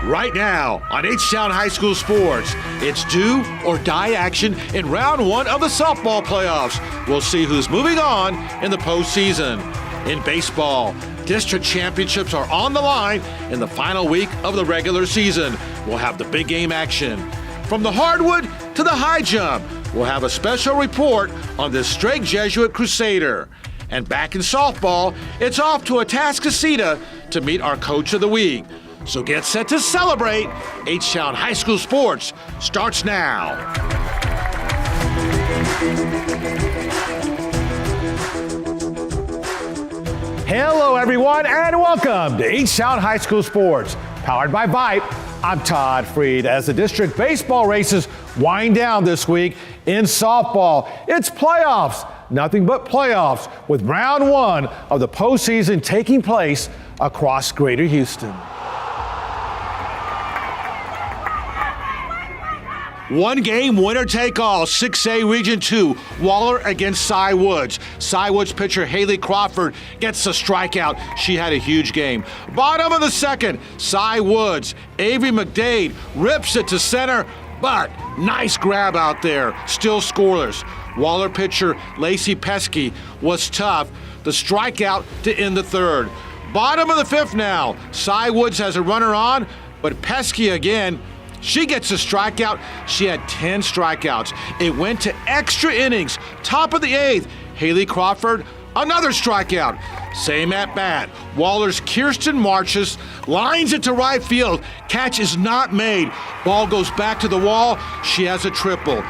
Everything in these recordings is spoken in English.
Right now on H-Town High School Sports, it's do or die action in round one of the softball playoffs. We'll see who's moving on in the postseason. In baseball, district championships are on the line in the final week of the regular season. We'll have the big game action. From the hardwood to the high jump, we'll have a special report on this Strake Jesuit Crusader. And back in softball, it's off to Atascocita to meet our Coach of the Week. So get set to celebrate. H-Town High School Sports starts now. Hello, everyone, and welcome to H-Town High School Sports, powered by Vype. I'm Todd Freed. As the district baseball races wind down this week in softball, it's playoffs. Nothing but playoffs with round one of the postseason taking place across Greater Houston. One game, winner take all, 6A Region 2, Waller against Cy Woods. Cy Woods pitcher Haley Crawford gets a strikeout. She had a huge game. Bottom of the second, Cy Woods. Avery McDade rips it to center, but nice grab out there. Still scoreless. Waller pitcher Lacey Pesky was tough. The strikeout to end the third. Bottom of the fifth now. Cy Woods has a runner on, but Pesky again. She gets a strikeout. She had 10 strikeouts. It went to extra innings. Top of the eighth, Haley Crawford, another strikeout. Same at bat. Waller's Kirsten Marches lines it to right field. Catch is not made. Ball goes back to the wall. She has a triple.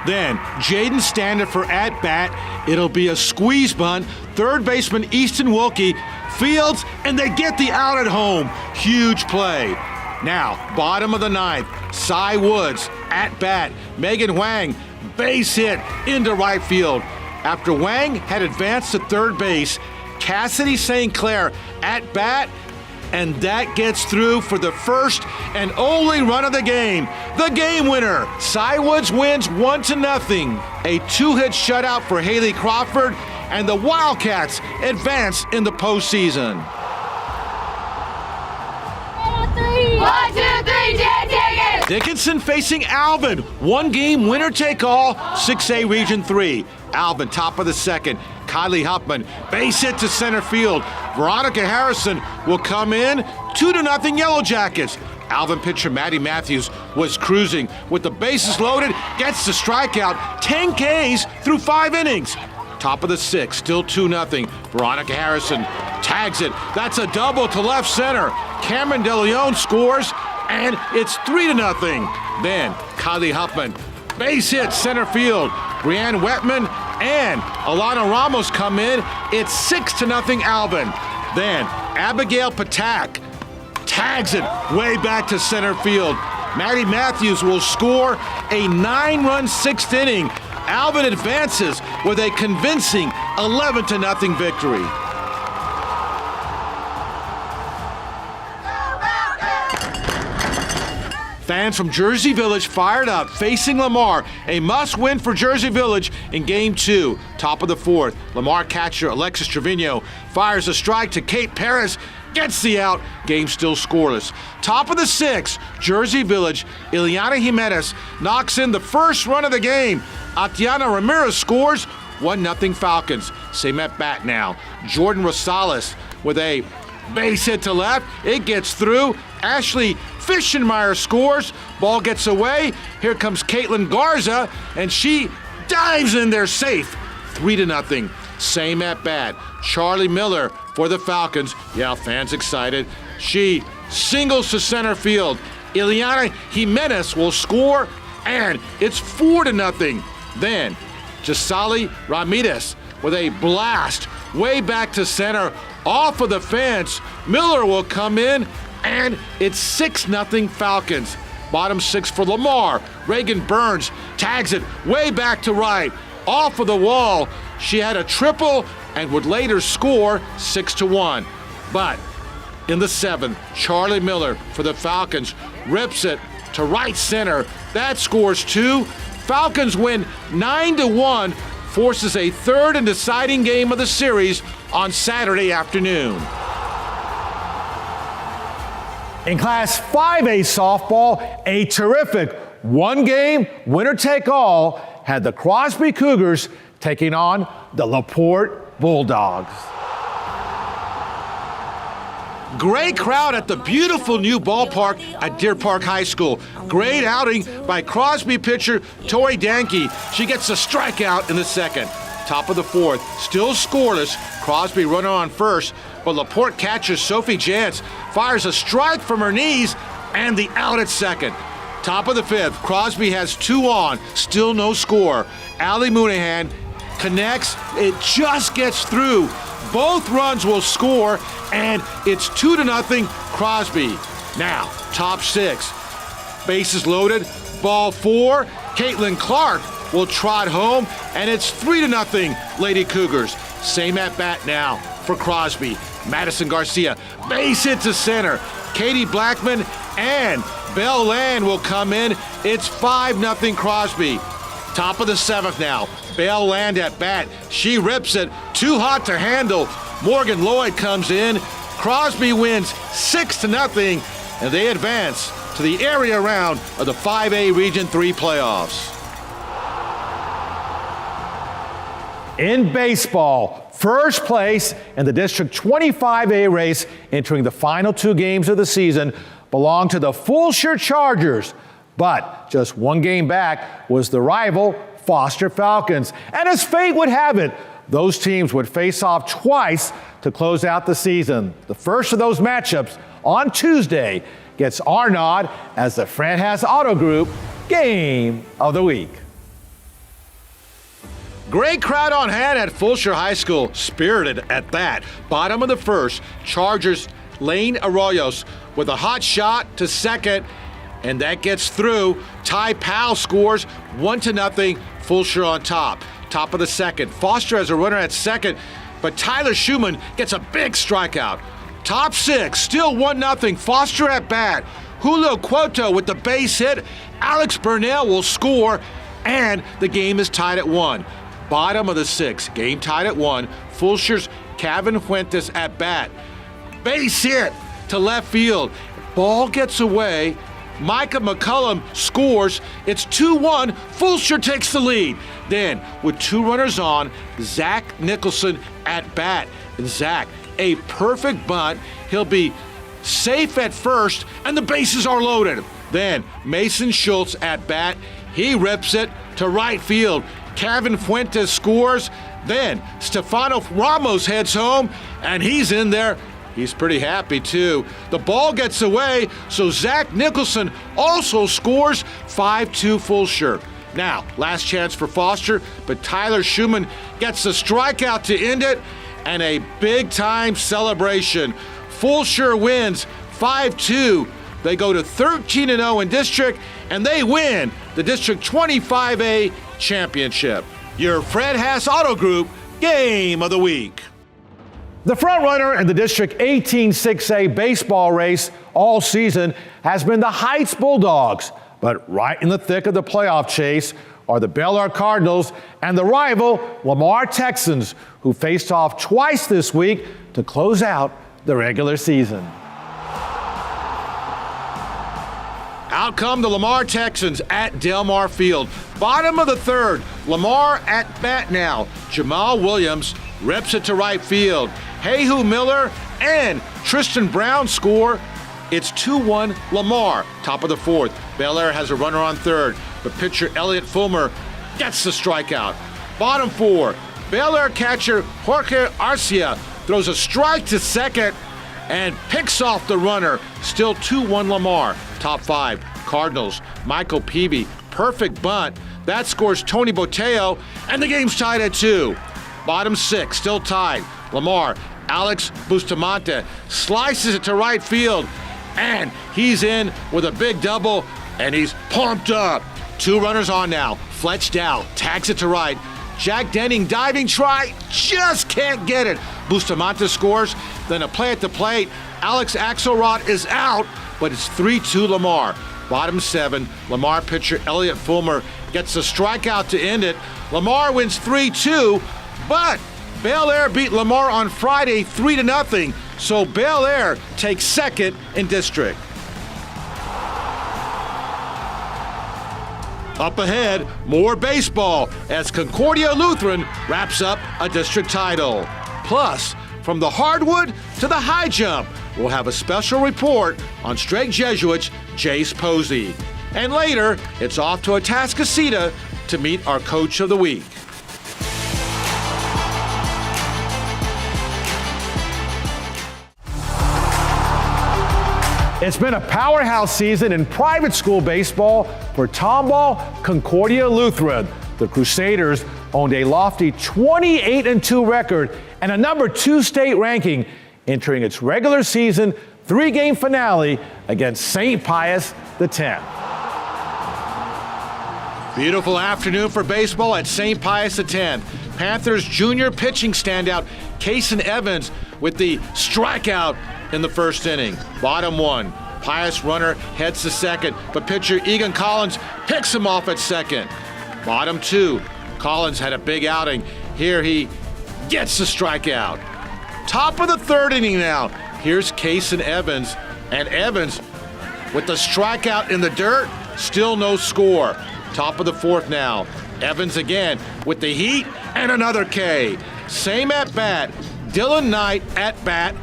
Then Jaden Standifer at bat. It'll be a squeeze bunt. Third baseman Easton Wilkie fields, and they get the out at home. Huge play. Now, bottom of the ninth, Cy Woods at bat. Megan Wang, base hit into right field. After Wang had advanced to third base, Cassidy St. Clair at bat, and that gets through for the first and only run of the game. The game winner, Cy Woods wins 1-0. A two-hit shutout for Haley Crawford, and the Wildcats advance in the postseason. 1, 2, 3, take it! Dickinson facing Alvin. One game, winner take all, 6A Region 3. Alvin, top of the second. Kylie Huffman, base hit to center field. Veronica Harrison will come in, 2-0 Yellow Jackets. Alvin pitcher Maddie Matthews was cruising with the bases loaded, gets the strikeout, 10 Ks through 5 innings. Top of the sixth, still 2-0. Veronica Harrison tags it. That's a double to left center. Cameron DeLeon scores, and it's 3-0. Then Kylie Huffman, base hit center field. Brianne Wetman and Alana Ramos come in. It's 6-0 Alvin. Then Abigail Patak tags it way back to center field. Maddie Matthews will score a 9-run sixth inning. Alvin advances with a convincing 11-0 victory. Fans from Jersey Village fired up, facing Lamar. A must-win for Jersey Village in Game 2. Top of the fourth, Lamar catcher Alexis Trevino fires a strike to Kate Paris, gets the out. Game still scoreless. Top of the sixth, Jersey Village, Ileana Jimenez knocks in the first run of the game. Atiana Ramirez scores, 1-0 Falcons. Same at bat now. Jordan Rosales with a base hit to left. It gets through. Ashley Fischenmeyer scores. Ball gets away. Here comes Caitlin Garza, and she dives in there safe. 3-0. Same at bat. Charlie Miller for the Falcons. Yeah, fans excited. She singles to center field. Ileana Jimenez will score, and it's 4-0. Then Gisali Ramirez with a blast way back to center off of the fence. Miller will come in, and it's 6-0 Falcons. Bottom six for Lamar. Reagan Burns tags it way back to right. Off of the wall. She had a triple and would later score 6-1. But in the seventh, Charlie Miller for the Falcons rips it to right center. That scores 2. Falcons win 9-1, forces a third and deciding game of the series on Saturday afternoon. In Class 5A softball, a terrific one-game winner-take-all had the Crosby Cougars taking on the LaPorte Bulldogs. Great crowd at the beautiful new ballpark at Deer Park High School. Great outing by Crosby pitcher Tori Danke. She gets a strikeout in the second. Top of the fourth, still scoreless. Crosby runner on first, but LaPorte catcher Sophie Jantz fires a strike from her knees and the out at second. Top of the fifth, Crosby has 2 on, still no score. Allie Mooneyhan connects, it just gets through. Both runs will score, and it's 2-0 Crosby. Now, top 6. Bases loaded, ball 4. Caitlin Clark will trot home, and it's 3-0 Lady Cougars. Same at bat now for Crosby. Madison Garcia, base hit to center. Katie Blackman and Belle Land will come in. It's 5-0 Crosby. Top of the 7th now. Belle Land at bat. She rips it. Too hot to handle. Morgan Lloyd comes in. Crosby wins 6-0, and they advance to the area round of the 5A Region 3 playoffs. In baseball, first place in the District 25A race entering the final 2 games of the season belonged to the Fulshear Chargers, but just 1 game back was the rival Foster Falcons. And as fate would have it, those teams would face off twice to close out the season. The first of those matchups on Tuesday gets our nod as the Fred Haas Auto Group Game of the Week. Great crowd on hand at Fulshear High School, spirited at that. Bottom of the first, Chargers Lane Arroyos with a hot shot to second, and that gets through. Ty Powell scores 1-0, Fulshear on top. Top of the second, Foster has a runner at second, but Tyler Schumann gets a big strikeout. Top 6, still 1-0, Foster at bat. Julio Cueto with the base hit. Alex Burnell will score, and the game is tied at 1. Bottom of the 6th, game tied at 1. Fulshear's Kevin Fuentes at bat. Base hit to left field. Ball gets away. Micah McCullum scores. It's 2-1. Fulshear takes the lead. Then, with 2 runners on, Zach Nicholson at bat. And Zach, a perfect bunt. He'll be safe at first, and the bases are loaded. Then, Mason Schultz at bat. He rips it to right field. Kevin Fuentes scores. Then Stefano Ramos heads home, and he's in there. He's pretty happy, too. The ball gets away, so Zach Nicholson also scores. 5-2 Fulshear. Now, last chance for Foster, but Tyler Schumann gets the strikeout to end it, and a big-time celebration. Fulshear wins 5-2. They go to 13-0 in district, and they win the District 25A championship. Your Fred Haas Auto Group Game of the Week. The front-runner in the District 18-6A baseball race all season has been the Heights Bulldogs, but right in the thick of the playoff chase are the Bel Air Cardinals and the rival Lamar Texans, who faced off twice this week to close out the regular season. Out come the Lamar Texans at Delmar Field. Bottom of the 3rd, Lamar at bat now. Jamal Williams rips it to right field. Jehu Miller and Tristan Brown score. It's 2-1 Lamar. Top of the 4th, Bel Air has a runner on 3rd, but pitcher Elliot Fulmer gets the strikeout. Bottom 4, Bel Air catcher Jorge Arcia throws a strike to second and picks off the runner. Still 2-1 Lamar. Top 5, Cardinals, Michael Peavy, perfect bunt. That scores Tony Boteo, and the game's tied at 2. Bottom 6, still tied. Lamar, Alex Bustamante slices it to right field, and he's in with a big double, and he's pumped up. 2 runners on now. Fletch Dow tags it to right. Jack Denning diving try, just can't get it. Bustamante scores, then a play at the plate. Alex Axelrod is out, but it's 3-2 Lamar. Bottom 7, Lamar pitcher Elliot Fulmer gets a strikeout to end it. Lamar wins 3-2, but Bel Air beat Lamar on Friday 3-0, so Bel Air takes second in district. Up ahead, more baseball as Concordia Lutheran wraps up a district title. Plus, from the hardwood to the high jump, we'll have a special report on Strake Jesuits' Jace Posey. And later, it's off to Atascocita to meet our Coach of the Week. It's been a powerhouse season in private school baseball for Tomball Concordia Lutheran. The Crusaders owned a lofty 28-2 record and a number 2 state ranking, entering its regular season 3-game finale against St. Pius X. Beautiful afternoon for baseball at St. Pius X. Panthers junior pitching standout Kason Evans with the strikeout in the first inning. Bottom 1. Pius runner heads to second, but pitcher Egan Collins picks him off at second. Bottom 2. Collins had a big outing. Here he gets the strikeout. Top of the third inning now. Here's Kason Evans, and Evans with the strikeout in the dirt, still no score. Top of the fourth now. Evans again with the heat and another K. Same at bat. Dylan Knight at bat.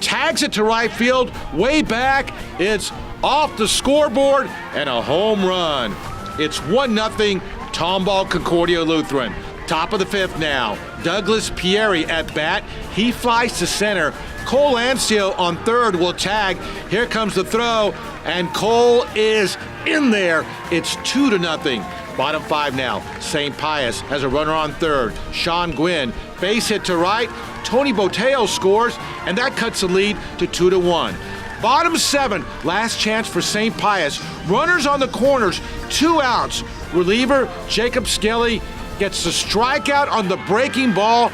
Tags it to right field, way back. It's off the scoreboard and a home run. It's 1-0 Tomball Concordia Lutheran. Top of the fifth now. Douglas Pieri at bat. He flies to center. Cole Ancio on third will tag. Here comes the throw, and Cole is in there. It's 2-0. Bottom 5 now. St. Pius has a runner on third. Sean Gwynn, base hit to right. Tony Boteo scores, and that cuts the lead to 2-1. Bottom 7, last chance for St. Pius. Runners on the corners, 2 outs. Reliever Jacob Skelly gets the strikeout on the breaking ball,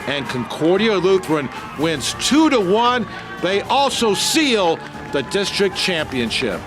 and Concordia Lutheran wins 2-1. They also seal the district championship.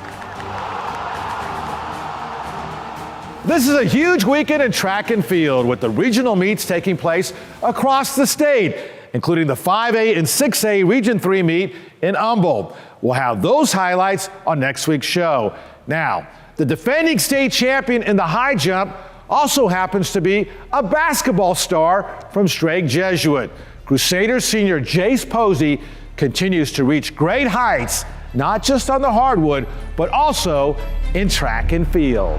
This is a huge weekend in track and field with the regional meets taking place across the state, including the 5A and 6A Region 3 meet in Humboldt. We'll have those highlights on next week's show. Now, the defending state champion in the high jump also happens to be a basketball star from Strake Jesuit. Crusaders senior Jace Posey continues to reach great heights, not just on the hardwood, but also in track and field.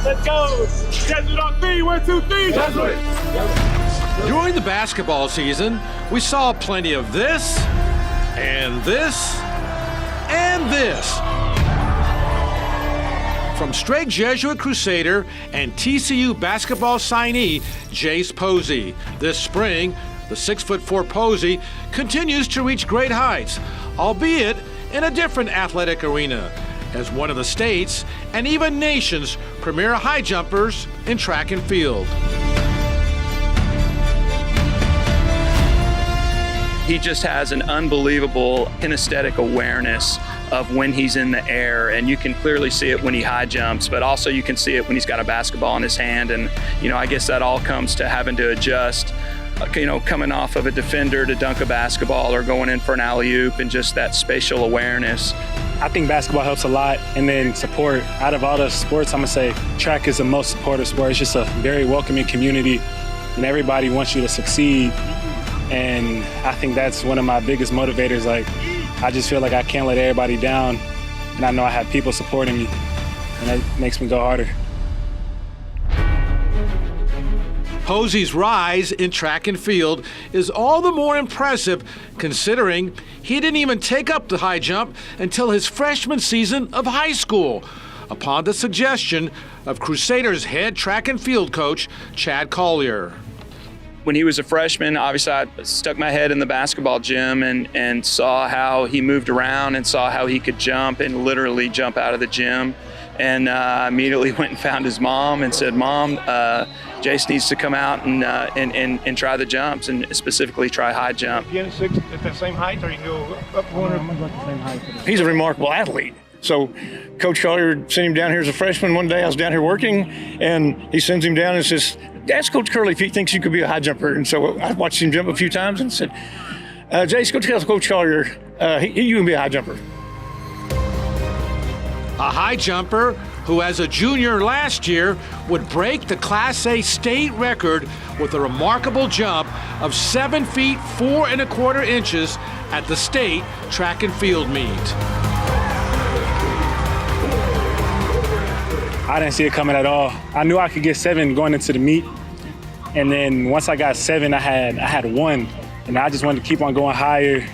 Let's go! Jesuit on 3, 1, 2, 3, Jesuit! During the basketball season, we saw plenty of this, and this, and this. From Strake Jesuit Crusader and TCU basketball signee Jace Posey. This spring, the 6'4" Posey continues to reach great heights, albeit in a different athletic arena, as one of the state's and even nation's premier high jumpers in track and field. He just has an unbelievable kinesthetic awareness of when he's in the air, and you can clearly see it when he high jumps, but also you can see it when he's got a basketball in his hand. And, I guess that all comes to having to adjust, coming off of a defender to dunk a basketball or going in for an alley-oop, and just that spatial awareness. I think basketball helps a lot, and then support. Out of all the sports, I'm gonna say track is the most supportive sport. It's just a very welcoming community, and everybody wants you to succeed. And I think that's one of my biggest motivators. Like, I just feel like I can't let everybody down, and I know I have people supporting me, and that makes me go harder. Posey's rise in track and field is all the more impressive considering he didn't even take up the high jump until his freshman season of high school, upon the suggestion of Crusaders head track and field coach Chad Collier. When he was a freshman, obviously I stuck my head in the basketball gym and saw how he moved around and saw how he could jump and literally jump out of the gym. And immediately went and found his mom and said, "Mom, Jace needs to come out and try the jumps, and specifically try high jump." Again, 6 at the same height, or you can go up one? He's a remarkable athlete. So Coach Collier sent him down here as a freshman one day. I was down here working, and he sends him down and says, "Ask Coach Curley if he thinks you could be a high jumper." And so I watched him jump a few times and said, "Jace, go tell Coach Collier you can be a high jumper." A high jumper who, as a junior last year, would break the Class A state record with a remarkable jump of 7 feet 4 1/4 inches at the state track and field meet. I didn't see it coming at all. I knew I could get 7 going into the meet. And then once I got 7, I had 1. And I just wanted to keep on going higher.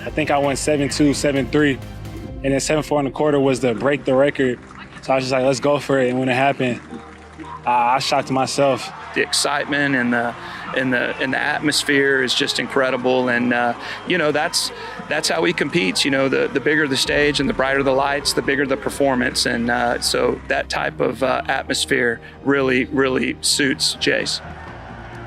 I think I went 7.2, 7.3. And then 7.4 1/4 was to break the record. So I was just like, let's go for it. And when it happened, I shocked myself. The excitement and the atmosphere is just incredible, and that's how he competes. The bigger the stage and the brighter the lights, the bigger the performance, and so that type of atmosphere really suits Jace.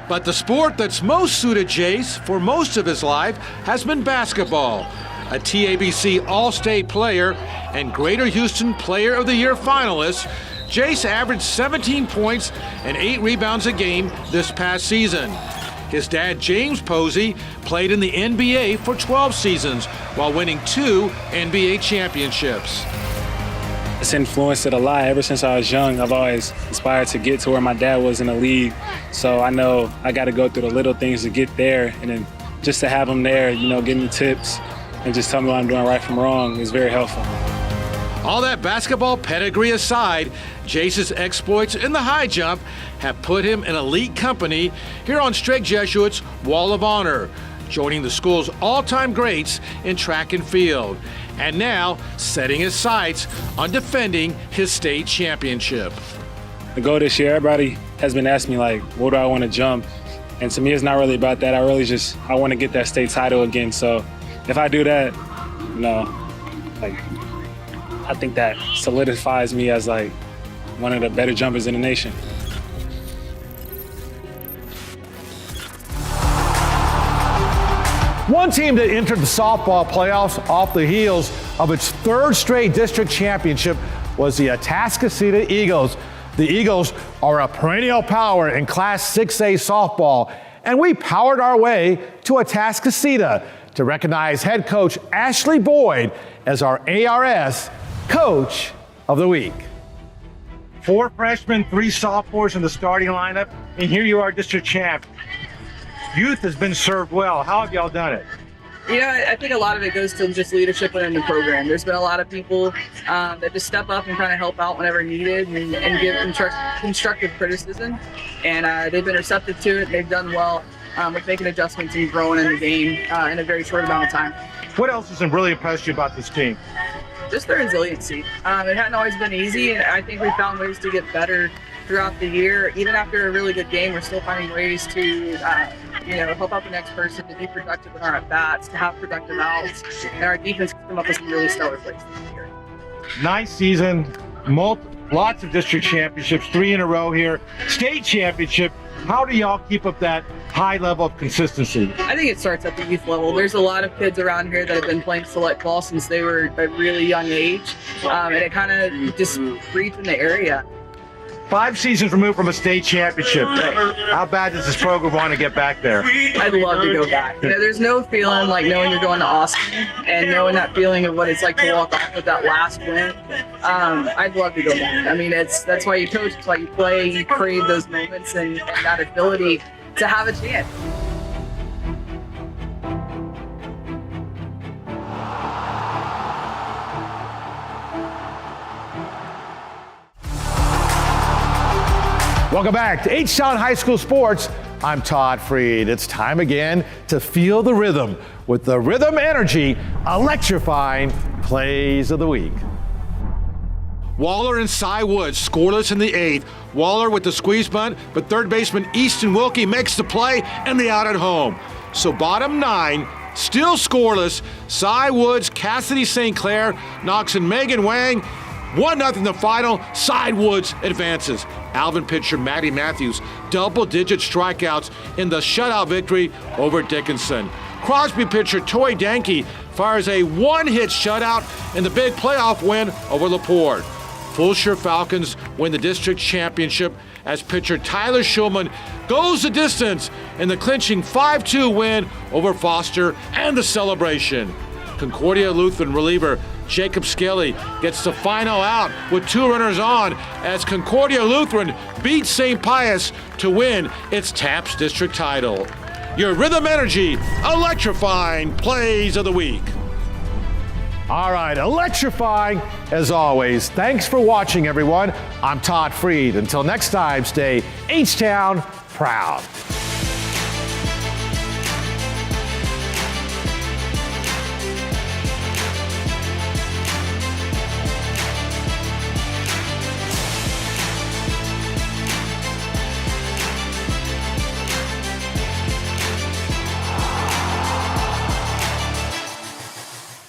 But the sport that's most suited Jace for most of his life has been basketball. A TABC All-State player and Greater Houston Player of the Year finalist, Jace averaged 17 points and 8 rebounds a game this past season. His dad, James Posey, played in the NBA for 12 seasons while winning 2 NBA championships. It's influenced it a lot. Ever since I was young, I've always aspired to get to where my dad was in the league. So I know I got to go through the little things to get there. And then just to have him there, give me tips and just tell me what I'm doing right from wrong is very helpful. All that basketball pedigree aside, Jace's exploits in the high jump have put him in elite company here on Strake Jesuit's Wall of Honor, joining the school's all-time greats in track and field, and now setting his sights on defending his state championship. The goal this year, everybody has been asking me, what do I want to jump? And to me, it's not really about that. I want to get that state title again. So if I do that, I think that solidifies me as one of the better jumpers in the nation. One team that entered the softball playoffs off the heels of its 3rd straight district championship was the Atascocita Eagles. The Eagles are a perennial power in Class 6A softball, and we powered our way to Atascocita to recognize head coach Ashley Boyd as our ARS Coach of the Week. 4 freshmen, 3 sophomores in the starting lineup, and here you are, district champ. Youth has been served well. How have y'all done it? I think a lot of it goes to just leadership within the program. There's been a lot of people that just step up and kind of help out whenever needed and give constructive criticism. And they've been receptive to it. They've done well with making adjustments and growing in the game in a very short amount of time. What else has really impressed you about this team? Just their resiliency. It hadn't always been easy, and I think we found ways to get better throughout the year. Even after a really good game, we're still finding ways to help out the next person, to be productive in our at-bats, to have productive outs, and our defense come up with some really stellar plays this year. Nice season, lots of district championships, 3 in a row here, state championship. How do y'all keep up that high level of consistency? I think it starts at the youth level. There's a lot of kids around here that have been playing select ball since they were a really young age, and it kind of just breeds in the area. 5 seasons removed from a state championship. How bad does this program want to get back there? I'd love to go back. There's no feeling like knowing you're going to Austin and knowing that feeling of what it's like to walk off with that last win. I'd love to go back. That's why you coach, it's why you play, you crave those moments and that ability to have a chance. Welcome back to H-Town High School Sports. I'm Todd Freed. It's time again to feel the rhythm with the Rhythm Energy electrifying plays of the week. Waller and Cy Woods scoreless in the 8th. Waller with the squeeze bunt, but third baseman Easton Wilkie makes the play and the out at home. So bottom 9, still scoreless. Cy Woods, Cassidy St. Clair knocks in Megan Wang. 1-0 the final. Cy Woods advances. Alvin pitcher Matty Matthews, double-digit strikeouts in the shutout victory over Dickinson. Crosby pitcher Toy Danke fires a 1-hit shutout in the big playoff win over LaPorte. Fulshire Falcons win the district championship as pitcher Tyler Schulman goes the distance in the clinching 5-2 win over Foster and the celebration. Concordia Lutheran reliever Jacob Skelly gets the final out with 2 runners on as Concordia Lutheran beats St. Pius to win its TAPS district title. Your Rhythm Energy electrifying plays of the week. All right, electrifying as always. Thanks for watching, everyone. I'm Todd Freed. Until next time, stay H-Town proud.